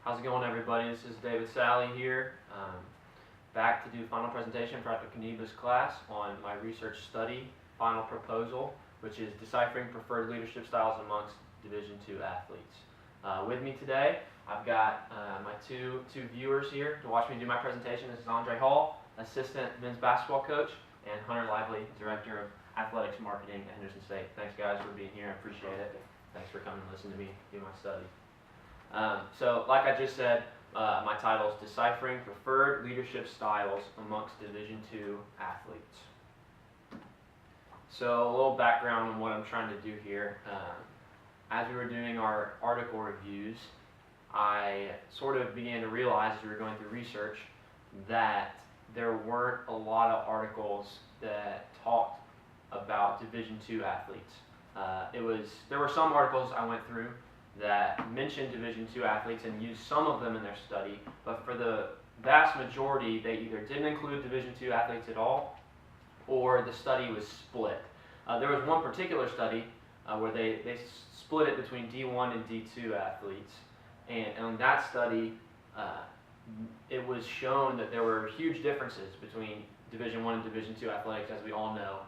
How's it going, everybody? This is David Salley here, back to do final presentation for Dr. Kaneba's class on my research study final proposal, which is deciphering preferred leadership styles amongst Division II athletes. With me today, I've got my two viewers here to watch me do my presentation. This is Andre Hall, assistant men's basketball coach, and Hunter Lively, director of athletics marketing at Henderson State. Thanks, guys, for being here. I appreciate it. Thanks for coming and listening to me do my study. So, like I just said, my title is Deciphering Preferred Leadership Styles Amongst Division II Athletes. So, a little background on what I'm trying to do here. As we were doing our article reviews, I sort of began to realize as we were going through research that there weren't a lot of articles that talked about Division II athletes. There were some articles I went through that mentioned Division II athletes and used some of them in their study, but for the vast majority, they either didn't include Division II athletes at all, or the study was split. There was one particular study where they split it between D1 and D2 athletes, and in that study, it was shown that there were huge differences between Division I and Division II athletics, as we all know,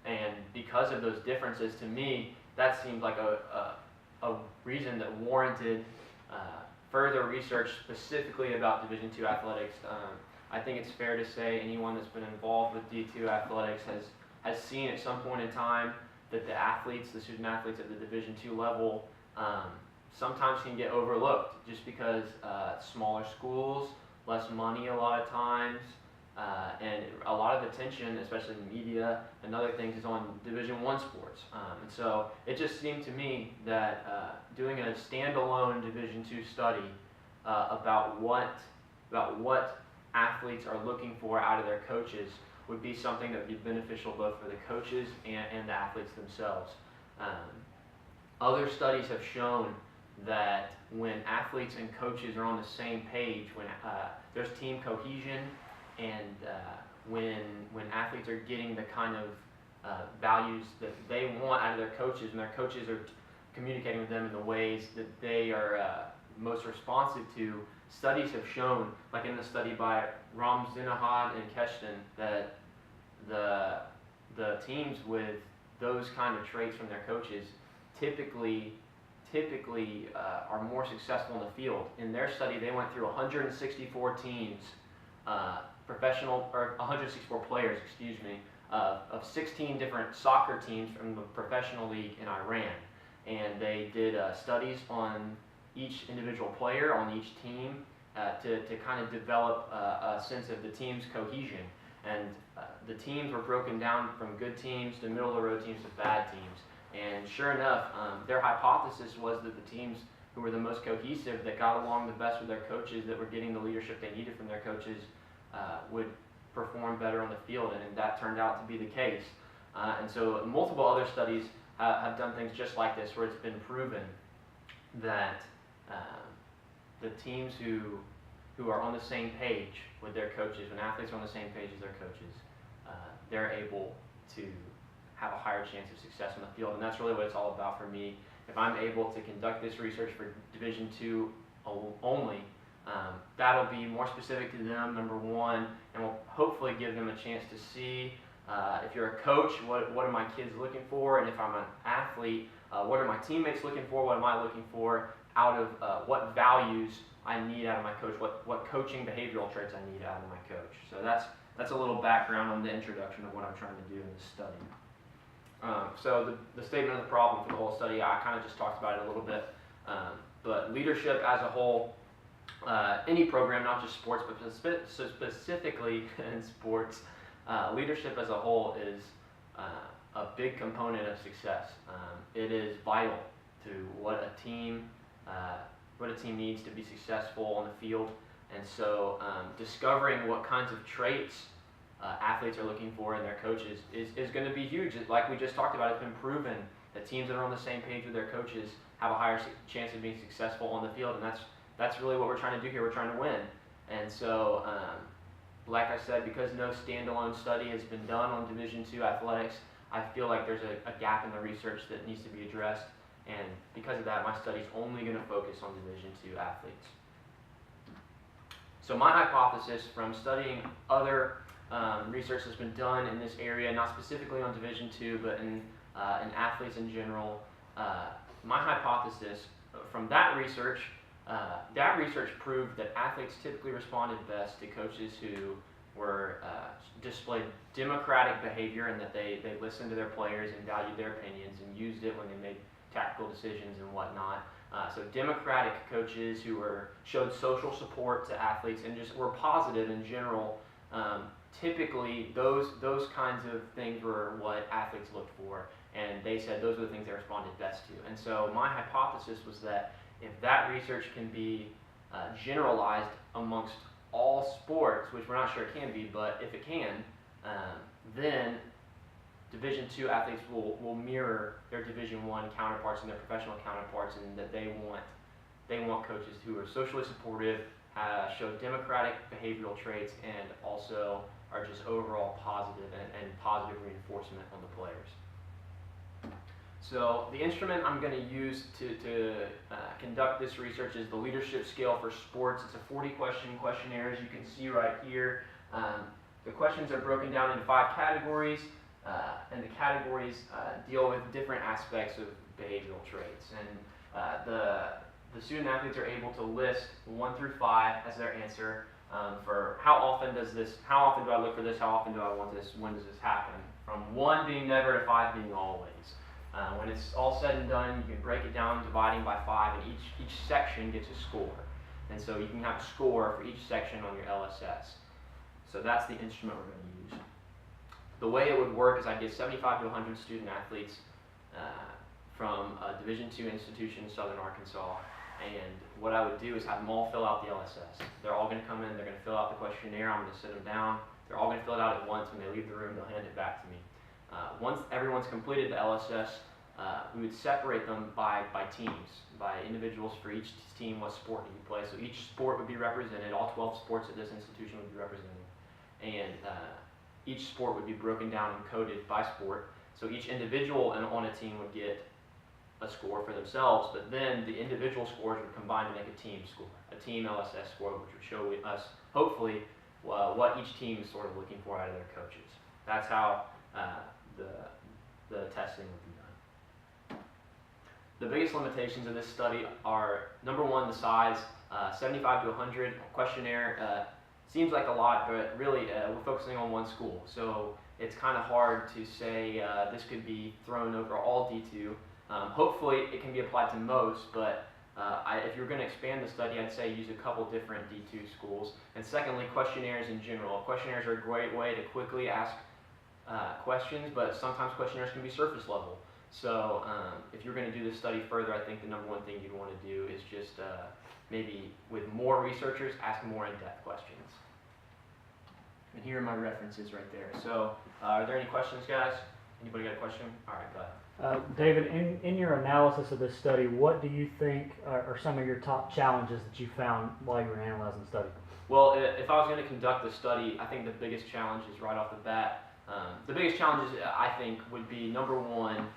and because of those differences, to me, that seemed like a reason that warranted further research specifically about Division II athletics. I think it's fair to say anyone that's been involved with D2 athletics has seen at some point in time that the student athletes at the Division II level sometimes can get overlooked just because smaller schools, less money a lot of times, and a lot of attention, especially in the media and other things, is on Division I sports. And so it just seemed to me that doing a standalone Division II study about what athletes are looking for out of their coaches would be something that would be beneficial both for the coaches and the athletes themselves. Other studies have shown that when athletes and coaches are on the same page, when there's team cohesion, and when athletes are getting the kind of values that they want out of their coaches, and their coaches are communicating with them in the ways that they are most responsive to, studies have shown, like in the study by Ram Zinahad and Keshton, that the teams with those kind of traits from their coaches typically are more successful in the field. In their study, they went through 164 teams, 164 players, of 16 different soccer teams from the professional league in Iran. And they did studies on each individual player, on each team, to kind of develop a sense of the team's cohesion. And the teams were broken down from good teams to middle-of-the-road teams to bad teams. And sure enough, their hypothesis was that the teams who were the most cohesive, that got along the best with their coaches, that were getting the leadership they needed from their coaches, would perform better on the field, and that turned out to be the case. And so multiple other studies have done things just like this, where it's been proven that the teams who are on the same page with their coaches, when athletes are on the same page as their coaches, they're able to have a higher chance of success on the field, and that's really what it's all about for me. If I'm able to conduct this research for Division II only, that'll be more specific to them, number one, and will hopefully give them a chance to see, if you're a coach, what are my kids looking for, and if I'm an athlete, what are my teammates looking for, what am I looking for out of what values I need out of my coach, what coaching behavioral traits I need out of my coach. So that's a little background on the introduction of what I'm trying to do in this study. So the statement of the problem for the whole study, I kind of just talked about it a little bit, but leadership as a whole, any program, not just sports, but specifically in sports, leadership as a whole is a big component of success. It is vital to what a team needs to be successful on the field, and so discovering what kinds of traits athletes are looking for in their coaches is going to be huge. Like we just talked about, it's been proven that teams that are on the same page with their coaches have a higher chance of being successful on the field, and that's really what we're trying to do here. We're trying to win. And so, like I said, because no standalone study has been done on Division II athletics, I feel like there's a gap in the research that needs to be addressed. And because of that, my study is only going to focus on Division II athletes. So my hypothesis from studying other research that's been done in this area, not specifically on Division II, but in athletes in general, my hypothesis from that research proved that athletes typically responded best to coaches who were displayed democratic behavior, and that they listened to their players and valued their opinions and used it when they made tactical decisions and whatnot. So democratic coaches who showed social support to athletes and just were positive in general. Typically, those kinds of things were what athletes looked for, and they said those were the things they responded best to. And so my hypothesis was that if that research can be generalized amongst all sports, which we're not sure it can be, but if it can, then Division II athletes will mirror their Division I counterparts and their professional counterparts, and that they want coaches who are socially supportive, show democratic behavioral traits, and also are just overall positive and positive reinforcement on the players. So the instrument I'm going to use to conduct this research is the leadership scale for sports. It's a 40-question questionnaire, as you can see right here. The questions are broken down into 5 categories, and the categories deal with different aspects of behavioral traits. And the student athletes are able to list 1 through 5 as their answer for how often do I look for this, how often do I want this, when does this happen? From 1 being never to 5 being always. When it's all said and done, you can break it down, dividing by 5, and each section gets a score. And so you can have a score for each section on your LSS. So that's the instrument we're going to use. The way it would work is I'd get 75 to 100 student athletes from a Division II institution in southern Arkansas, and what I would do is have them all fill out the LSS. They're all going to come in, they're going to fill out the questionnaire, I'm going to sit them down, they're all going to fill it out at once. When they leave the room, they'll hand it back to me. Once everyone's completed the LSS, we would separate them by teams, by individuals for each team, what sport do you play. So each sport would be represented, all 12 sports at this institution would be represented, and each sport would be broken down and coded by sport. So each individual on a team would get a score for themselves, but then the individual scores would combine to make a team score, a team LSS score, which would show us, hopefully, what each team is sort of looking for out of their coaches. That's how the testing would be done. The biggest limitations of this study are, number 1, the size. 75 to 100 questionnaire seems like a lot, but really we're focusing on 1 school. So it's kind of hard to say this could be thrown over all D2. Hopefully it can be applied to most, but if you're going to expand the study, I'd say use a couple different D2 schools. And secondly, questionnaires in general. Questionnaires are a great way to quickly ask questions, but sometimes questionnaires can be surface level. So if you're going to do this study further, I think the number 1 thing you'd want to do is just maybe with more researchers, ask more in-depth questions. And here are my references right there. So are there any questions, guys? Anybody got a question? All right, go ahead. David, in your analysis of this study, what do you think are some of your top challenges that you found while you were analyzing the study? Well, if I was going to conduct the study, I think the biggest challenge is right off the bat. The biggest challenges, I think, would be, number 1,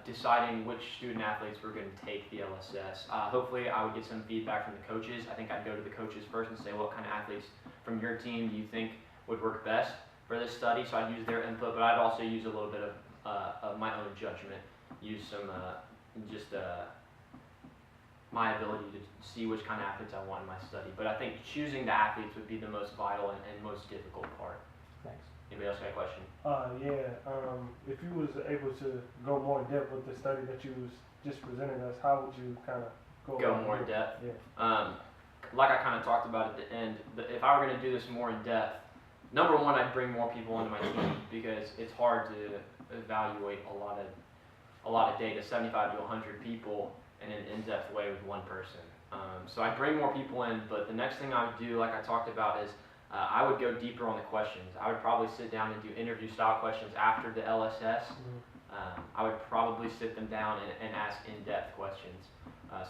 deciding which student athletes were going to take the LSS. Hopefully, I would get some feedback from the coaches. I think I'd go to the coaches first and say, what kind of athletes from your team do you think would work best for this study? So I'd use their input, but I'd also use a little bit of my own judgment, use some my ability to see which kind of athletes I want in my study. But I think choosing the athletes would be the most vital and most difficult part. Thanks. Anybody else got a question? If you was able to go more in depth with the study that you was just presenting us, how would you kind of go more in depth? Yeah. Like I kind of talked about at the end, if I were going to do this more in depth, number 1, I'd bring more people into my team, because it's hard to evaluate a lot of data, 75 to 100 people in an in-depth way with 1 person. So I'd bring more people in, but the next thing I would do, like I talked about, is I would go deeper on the questions. I would probably sit down and do interview-style questions after the LSS. I would probably sit them down and ask in-depth questions,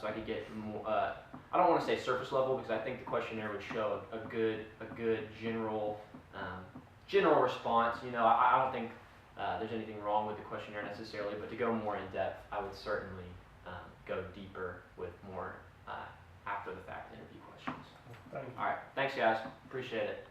so I could get more. I don't want to say surface level, because I think the questionnaire would show a good general response. You know, I don't think there's anything wrong with the questionnaire necessarily, but to go more in depth, I would certainly go deeper with more after the fact interview questions. Thank you. All right, thanks guys, appreciate it.